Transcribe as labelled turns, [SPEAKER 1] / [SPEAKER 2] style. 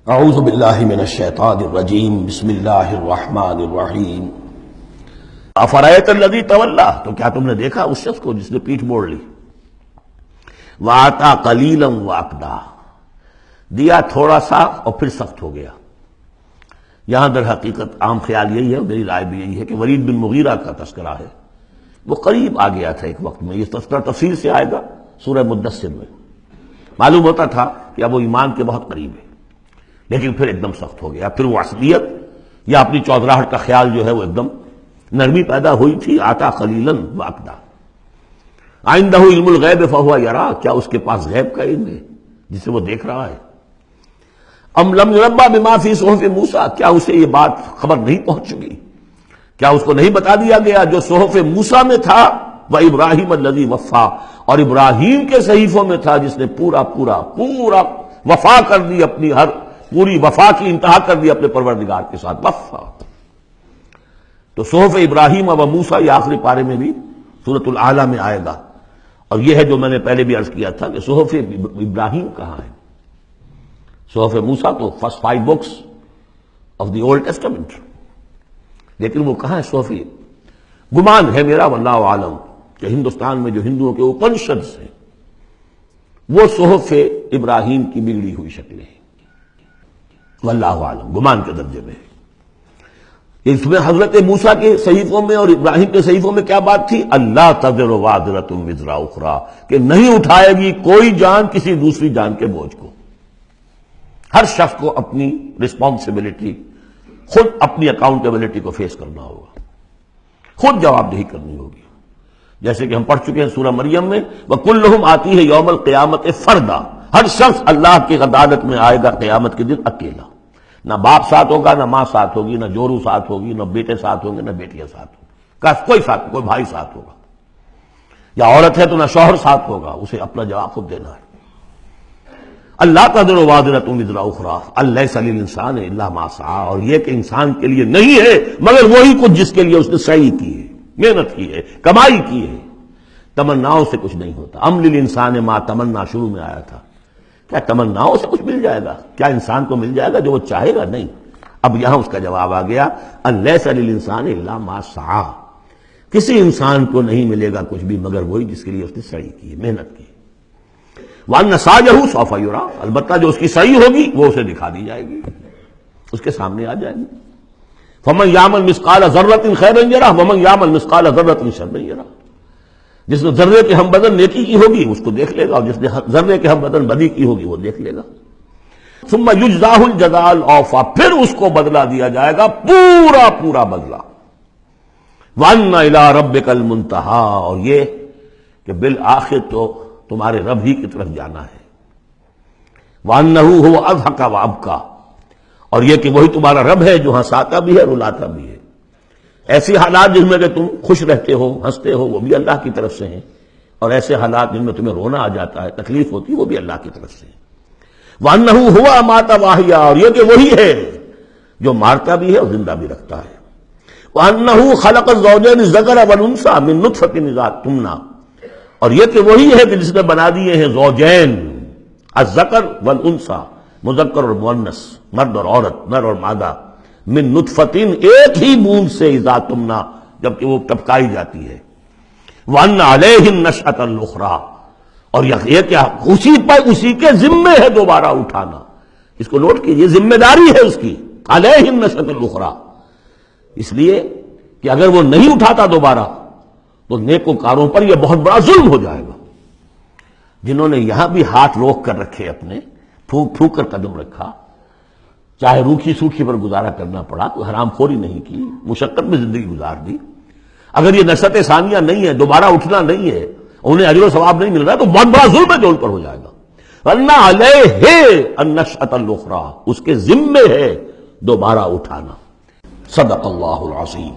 [SPEAKER 1] اعوذ باللہ من الشیطان الرجیم بسم اللہ الرحمن الرحیم افرأیت الذی تولی، تو کیا تم نے دیکھا اس شخص کو جس نے پیٹھ موڑ لی، وآتا قلیلا واکدا، دیا تھوڑا سا اور پھر سخت ہو گیا۔ یہاں در حقیقت عام خیال یہی ہے، میری رائے بھی یہی ہے کہ ولید بن مغیرہ کا تذکرہ ہے، وہ قریب آ گیا تھا ایک وقت میں، یہ تذکرہ تفصیل سے آئے گا سورہ مدثر میں۔ معلوم ہوتا تھا کہ اب وہ ایمان کے بہت قریب ہے، لیکن پھر ایک دم سخت ہو گیا، پھر وہ عصبیت یا اپنی چودراہٹ کا خیال جو ہے وہ ایک دم نرمی پیدا ہوئی تھی۔ آتا قلیلا واکدا، عنده علم الغیب فہو یرا، کیا اس کے پاس غیب کا علم ہے جسے وہ دیکھ رہا ہے؟ ام لم ينبأ بما فی صحف موسیٰ، کیا اسے یہ بات خبر نہیں پہنچ چکی، کیا اس کو نہیں بتا دیا گیا جو صحف موسیٰ میں تھا، وابراہیم الذی وفا، اور ابراہیم کے صحیفوں میں تھا جس نے پورا وفا کر دی، اپنی ہر پوری وفا کی انتہا کر دی اپنے پروردگار کے ساتھ، وفا۔ تو صحف ابراہیم و موسیٰ یہ آخری پارے میں بھی سورۃ الاعلیٰ میں آئے گا، اور یہ ہے جو میں نے پہلے بھی عرض کیا تھا کہ صحف ابراہیم کہاں ہے؟ صحف موسیٰ تو first 5 books of the old testament, لیکن وہ کہاں ہے صحف؟ گمان ہے میرا واللہ عالم کہ ہندوستان میں جو ہندوؤں کے اپنشدس ہیں وہ صحف ابراہیم کی بگڑی ہوئی شکلیں ہیں، واللہ عالم، گمان کے درجے میں ہے۔ اس میں حضرت موسیٰ کے صحیفوں میں اور ابراہیم کے صحیفوں میں کیا بات تھی؟ اللہ تزر وازرۃ وزر اخری، کہ نہیں اٹھائے گی کوئی جان کسی دوسری جان کے بوجھ کو۔ ہر شخص کو اپنی رسپانسبلٹی، خود اپنی اکاؤنٹیبلٹی کو فیس کرنا ہوگا، خود جواب دہی کرنی ہوگی۔ جیسے کہ ہم پڑھ چکے ہیں سورہ مریم میں، وَكُلُّهُمْ آتِيهِ يَوْمَ الْقِيَامَةِ فَرْدًا، ہر شخص اللہ کی عدالت میں آئے گا قیامت کے دن اکیلا، نہ باپ ساتھ ہوگا، نہ ماں ساتھ ہوگی، نہ جورو ساتھ ہوگی، نہ بیٹے ساتھ ہوں گے، نہ بیٹیاں ساتھ ہوں گی، کوئی ساتھ، کوئی بھائی ساتھ ہوگا، یا عورت ہے تو نہ شوہر ساتھ ہوگا، اسے اپنا جواب خود دینا ہے۔ اللہ تزر وازرۃ وزر اخری الیس للانسان الا ما سعی، اور یہ کہ انسان کے لیے نہیں ہے مگر وہی کچھ جس کے لیے اس نے سعی کی ہے، محنت کی ہے، کمائی کی ہے۔ تمناؤں سے کچھ نہیں ہوتا، ام للانسان ما تمنا شروع میں آیا تھا، کیا تمناؤں سے کچھ مل جائے گا؟ کیا انسان کو مل جائے گا جو وہ چاہے گا؟ نہیں۔ اب یہاں اس کا جواب آ گیا، الیس للانسان الا ما سعی، کسی انسان کو نہیں ملے گا کچھ بھی مگر وہی جس کے لیے اس نے سعی کی ہے، محنت کی ہے۔ وَأَنَّ سَعْيَهُ سَوْفَ يُرَىٰ، البتہ جو اس کی صحیح ہوگی وہ اسے دکھا دی جائے گی، اس کے سامنے آ جائے گی۔ فَمَن يَعْمَلْ مِثْقَالَ ذَرَّةٍ خَيْرًا يَرَهُ وَمَن يَعْمَلْ مِثْقَالَ ذَرَّةٍ شَرًّا يَرَهُ، جس نے ذرے کے ہم بدن نیکی کی ہوگی اس کو دیکھ لے گا، اور جس نے ذرے کے ہم بدن بدی کی ہوگی وہ دیکھ لے گا۔ ثُمَّ يُجْزَاهُ الْجَزَاءَ الْأَوْفَىٰ، پھر اس کو بدلہ دیا جائے گا پورا بدلہ۔ وَأَنَّ إِلَىٰ رَبِّكَ الْمُنتَهَىٰ، اور یہ کہ بالآخر تو تمہارے رب ہی کی طرف جانا ہے۔ وَأَنَّهُ هُوَ أَضْحَكَ وَأَبْكَىٰ، اور یہ کہ وہی تمہارا رب ہے جو ہنساتا بھی ہے، رلاتا بھی ہے۔ ایسی حالات جن میں کہ تم خوش رہتے ہو، ہنستے ہو، وہ بھی اللہ کی طرف سے ہیں، اور ایسے حالات جن میں تمہیں رونا آ جاتا ہے، تکلیف ہوتی ہے، وہ بھی اللہ کی طرف سے ہیں۔ وَأَنَّهُ هُوَ أَمَاتَ وَأَحْيَا، اور یہ کہ وہی ہے جو مارتا بھی ہے اور زندہ بھی رکھتا ہے۔ وَأَنَّهُ خَلَقَ الزَّوْجَيْنِ الذَّكَرَ وَالْأُنثَىٰ مِن نُطْفَةٍ إِذَا تُمْنَىٰ، اور یہ کہ وہی ہے کہ جس نے بنا دیے ہیں زوجین، الذکر والانثیٰ، مذکر اور مؤنث، مرد اور عورت، نر اور مادہ، من نطفتن، ایک ہی بوند سے، اذا تمنا، جبکہ وہ ٹپکائی جاتی ہے۔ وَأَنَّ عَلَيْهِ النَّشْأَةَ الْأُخْرَىٰ، اور یہ کہ اسی کے ذمے ہے دوبارہ اٹھانا، اس کو نوٹ کیجئے، ذمہ داری ہے اس کی، عَلَيْهِ النَّشْأَةَ الْأُخْرَىٰ، اس لیے کہ اگر وہ نہیں اٹھاتا دوبارہ تو نیکوکاروں پر یہ بہت بڑا ظلم ہو جائے گا، جنہوں نے یہاں بھی ہاتھ روک کر رکھے، اپنے پھونک کر قدم رکھا، چاہے روکھی سوکھی پر گزارا کرنا پڑا، کوئی حرام خوری نہیں کی، مشقت میں زندگی گزار دی، اگر یہ نشأت ثانیہ نہیں ہے، دوبارہ اٹھنا نہیں ہے، انہیں اجر و ثواب نہیں مل رہا، تو بہت بڑا ظلم ہے جو ان پر ہو جائے گا۔ وَأَنَّ عَلَيْهِ النَّشْأَةَ الْأُخْرَىٰ، اس کے ذمے ہے دوبارہ اٹھانا۔ صدق اللہ العظیم۔